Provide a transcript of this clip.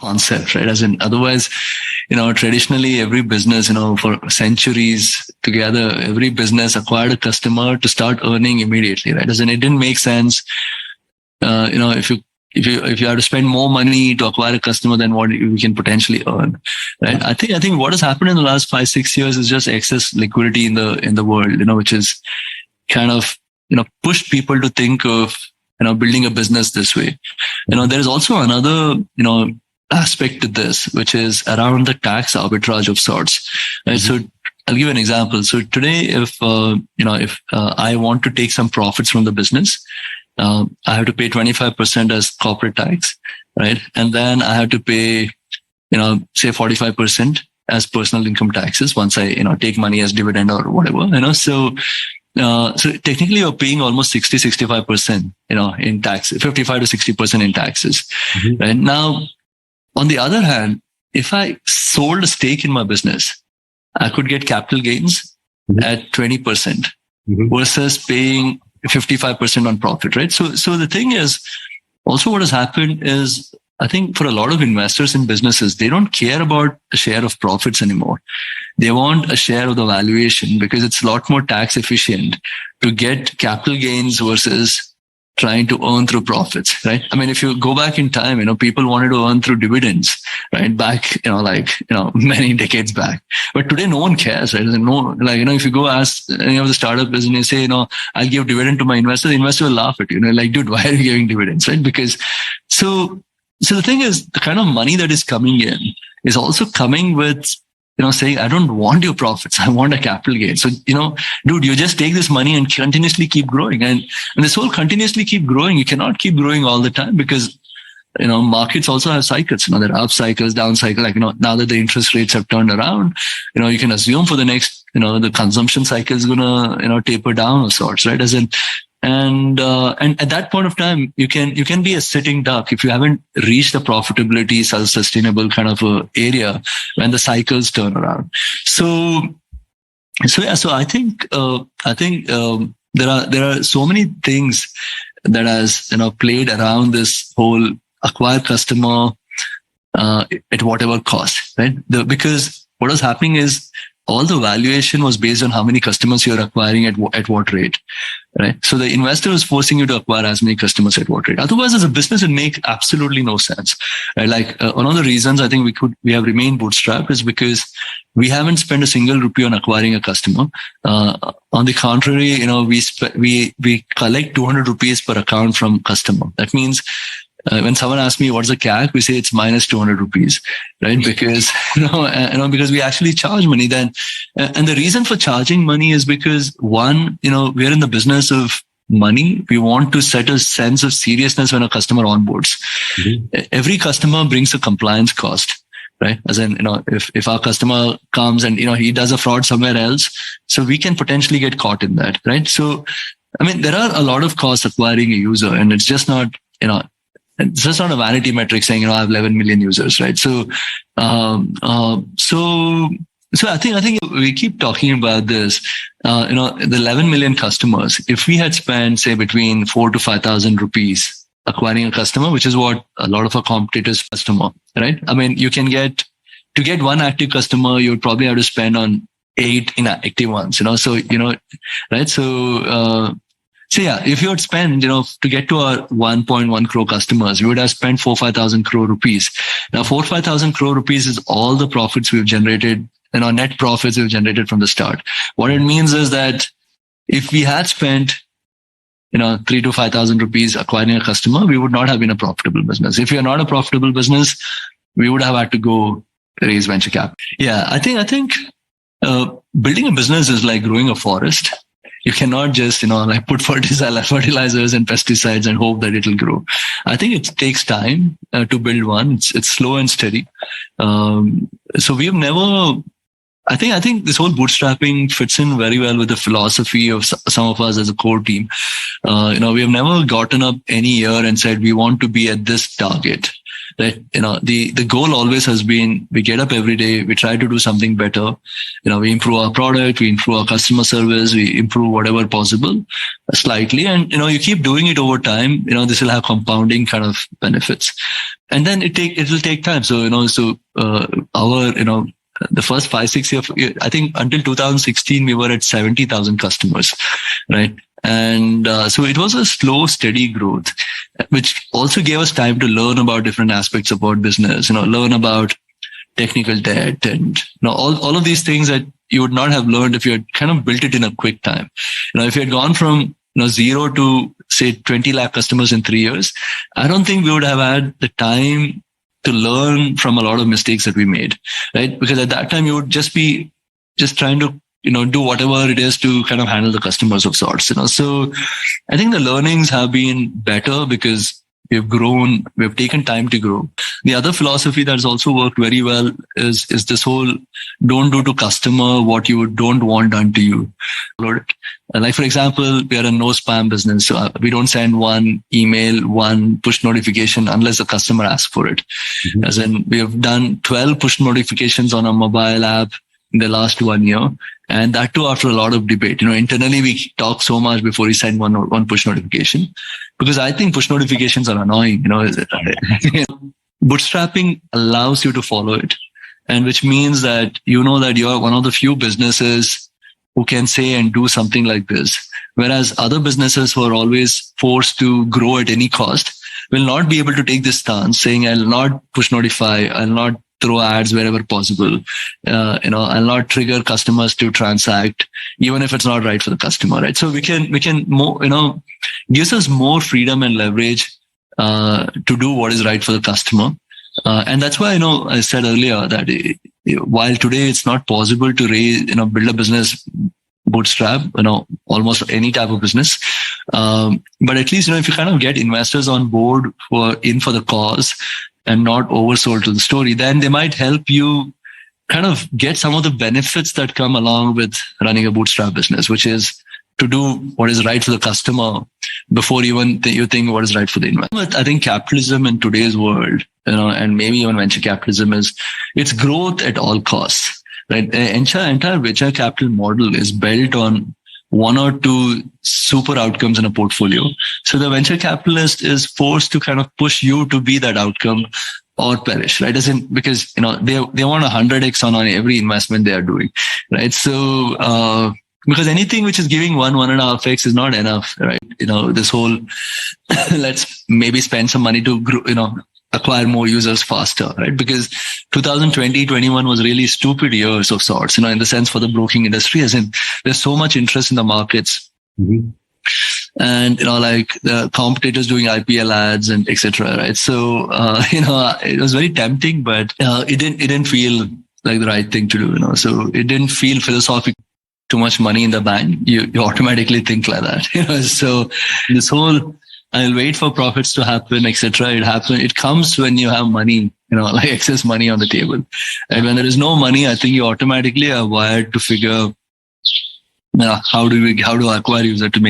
concept, right? As in, otherwise, traditionally every business, for centuries together, every business acquired a customer to start earning immediately, right? As in, it didn't make sense, if you have to spend more money to acquire a customer than what you can potentially earn, right? I think what has happened in the last 5-6 years is just excess liquidity in the world, which is kind of, pushed people to think of, building a business this way. There is also another, aspect to this, which is around the tax arbitrage of sorts, right? So I'll give an example. So today, if I want to take some profits from the business, I have to pay 25% as corporate tax, right? And then I have to pay, say 45% as personal income taxes once I, take money as dividend or whatever, So technically you're paying almost 65%, in taxes, 55 to 60% in taxes. Right? Now, on the other hand, if I sold a stake in my business, I could get capital gains at 20% versus paying 55% on profit, right? So the thing is, also what has happened is, I think for a lot of investors in businesses, they don't care about a share of profits anymore. They want a share of the valuation because it's a lot more tax efficient to get capital gains versus trying to earn through profits, right? I mean, if you go back in time, people wanted to earn through dividends, right? Back, many decades back. But today, no one cares, right? No, if you go ask any of the startup business, and you say, I'll give dividend to my investor, the investor will laugh at you, dude, why are you giving dividends, right? Because, so the thing is, the kind of money that is coming in is also coming with, saying, I don't want your profits. I want a capital gain. So, dude, you just take this money and continuously keep growing. And this whole continuously keep growing, you cannot keep growing all the time because, markets also have cycles. There are up cycles, down cycles. Now that the interest rates have turned around, you can assume for the next, the consumption cycle is going to, taper down of sorts, right? And at that point of time, you can be a sitting duck if you haven't reached the profitability, self-sustainable kind of area when the cycles turn around. So I think there are so many things that has, played around this whole acquire customer, at whatever cost, right? Because what was happening is, all the valuation was based on how many customers you're acquiring at what rate, right? So the investor is forcing you to acquire as many customers at what rate. Otherwise, as a business, it makes absolutely no sense, right? One of the reasons I think we have remained bootstrapped is because we haven't spent a single rupee on acquiring a customer. On the contrary, we collect 200 rupees per account from customer. That means, when someone asks me what's the CAC, we say it's minus 200 rupees, right? Because, because we actually charge money then. And the reason for charging money is because one, we're in the business of money. We want to set a sense of seriousness when a customer onboards. Every customer brings a compliance cost, right? As in, if our customer comes and, he does a fraud somewhere else, so we can potentially get caught in that, right? So, I mean, there are a lot of costs acquiring a user, and it's just not, it's just not a vanity metric saying, I have 11 million users, right? So I think we keep talking about this, the 11 million customers. If we had spent, say, between 4,000 to 5,000 rupees acquiring a customer, which is what a lot of our competitors customer, right? I mean, to get one active customer, you would probably have to spend on 8 inactive ones, so, right? So yeah, if you had spent, to get to our 1.1 crore customers, we would have spent 4,000-5,000 crore rupees. Now, 4,000-5,000 crore rupees is all the profits we've generated, net profits we've generated from the start. What it means is that if we had spent, 3,000 to 5,000 rupees acquiring a customer, we would not have been a profitable business. If you're not a profitable business, we would have had to go raise venture capital. Yeah, I think building a business is like growing a forest. You cannot just, put fertilizers and pesticides and hope that it'll grow. I think it takes time to build one. It's slow and steady. So we've never, I think this whole bootstrapping fits in very well with the philosophy of some of us as a core team. We have never gotten up any year and said we want to be at this target. right? The goal always has been, we get up every day, we try to do something better. We improve our product, we improve our customer service, we improve whatever possible slightly. And, you keep doing it over time, this will have compounding kind of benefits. And then it will take time. So, the first 5-6 years, I think until 2016, we were at 70,000 customers, right? And so it was a slow, steady growth, which also gave us time to learn about different aspects about business, learn about technical debt and all of these things that you would not have learned if you had kind of built it in a quick time. If you had gone from zero to say 20 lakh customers in 3 years, I don't think we would have had the time to learn from a lot of mistakes that we made, right? Because at that time you would just be trying to do whatever it is to kind of handle the customers of sorts, So I think the learnings have been better because we've grown, we've taken time to grow. The other philosophy that's also worked very well is this whole don't do to customer what you don't want done to you. Like, for example, we are a no spam business. So we don't send one email, one push notification unless the customer asks for it. Mm-hmm. As in, we have done 12 push notifications on a mobile app in the last 1 year. And that too after a lot of debate. Internally we talk so much before we send one push notification, because I think push notifications are annoying. Bootstrapping allows you to follow it, and which means that that you are one of the few businesses who can say and do something like this. Whereas other businesses who are always forced to grow at any cost will not be able to take this stance, saying I'll not push notify, I'll not throw ads wherever possible. I'll not trigger customers to transact, even if it's not right for the customer, right? So we can more, gives us more freedom and leverage, to do what is right for the customer. And that's why, I said earlier that while today it's not possible to build a business bootstrap, almost any type of business. But at least, if you kind of get investors on board who are in for the cause, and not oversold to the story, then they might help you kind of get some of the benefits that come along with running a bootstrap business, which is to do what is right for the customer before even you think what is right for the investor. But I think capitalism in today's world, and maybe even venture capitalism, it's growth at all costs, right? The entire venture capital model is built on one or two super outcomes in a portfolio. So the venture capitalist is forced to kind of push you to be that outcome or perish, right? Because, they want 100x on every investment they are doing, right? So, because anything which is giving 1.5x is not enough, right? This whole, let's maybe spend some money to grow, acquire more users faster, right? Because 2020, 21 was really stupid years of sorts, in the sense for the broking industry, as in there's so much interest in the markets. Mm-hmm. And, like the competitors doing IPL ads and etc. Right? So, it was very tempting, but, it didn't feel like the right thing to do, so it didn't feel philosophical. Too much money in the bank, you automatically think like that, so this whole, I'll wait for profits to happen, etc. It comes when you have money, like excess money on the table. And when there is no money, I think you automatically are wired to figure, how do I acquire user to make